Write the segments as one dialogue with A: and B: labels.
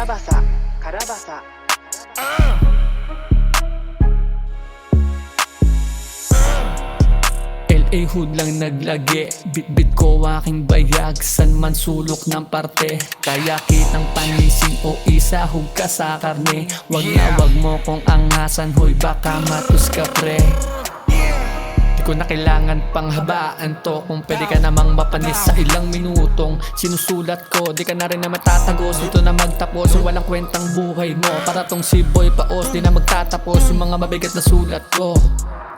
A: Karabasa, Karabasa.
B: LA hood lang naglagi, bit-bit ko aking bayag, san man sulok ng parte. Kaya kitang panisin o isahog ka sa karne. Wag na wag mo kong angasan, hoy baka matus ka pre. Di ko na kailangan pang habaan to, kung pwede ka namang mapanis sa ilang minutong sinusulat ko. Di ka na rin na matatagos, ito na magtapos yung walang kwentang buhay mo. Para tong si Boy Paos, di na magtatapos yung mga mabigat na sulat ko.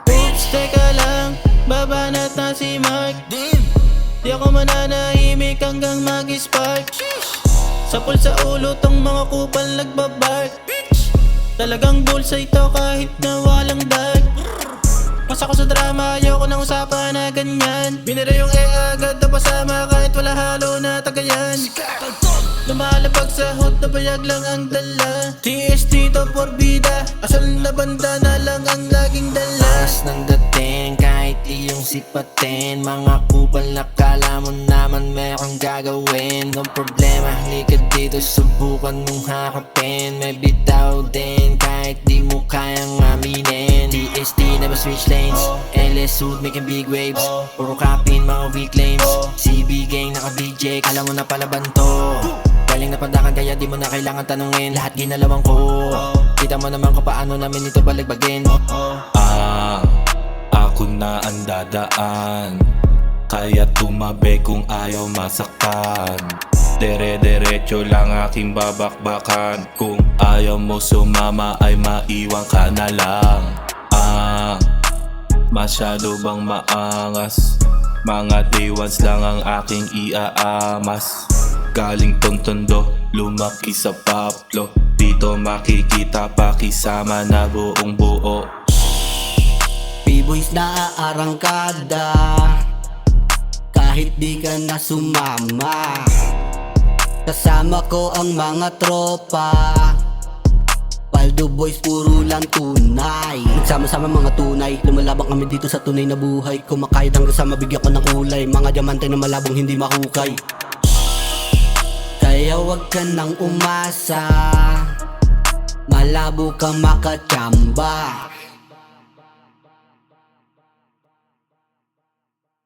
C: Oops, teka lang, babanat na si Mark. Di ako mananahimik hanggang mag-spark. Sapul sa ulo tong mga kupal nagbabark. Talagang bullseye to kahit na walang dark. Mas ako sa drama, ayoko ng usapan na ganyan. Binira yung agad na pasama kahit wala halo na tagayan. Lumalapag sa hot na bayag lang ang dala. TST to forbida, asal na banda na lang ang laging dala.
D: Lakas ng dating kahit iyong sipatin. Mga kupal na kala mo naman merong gagawin. No problema, halika dito subukan mong hakapin. May bitaw din kahit di mo kayang aminin. TST never switch lanes, LS suit making big waves. Puro kapin mga weak claims. CB gang naka BJ, kala mo na palaban to. Galing na pandakan kaya di mo na kailangan tanungin. Lahat ginalawan ko, kita mo naman kung paano namin ito balagbagin.
E: Ako na ang dadaan, kaya tumabi kung ayaw masaktan. Dere-derecho lang aking babakbakan. Kung ayaw mo sumama ay maiwan ka na lang. Masyado bang maangas? Mga day ones lang ang aking iaamas. Galing Tontondo, lumaki sa Paplo. Dito makikita pakisama na buong buo.
F: B-boys na aarangkada, kahit di ka na sumama. Kasama ko ang mga tropa, Paldo boys puro lang tunay. Nagsama-sama mga tunay, lumalabang kami dito sa tunay na buhay. Kumakayod hanggang sa mabigyan ko ng kulay, mga diamante na malabong hindi mahukay. Kaya wag ka nang umasa, malabo ka makachamba.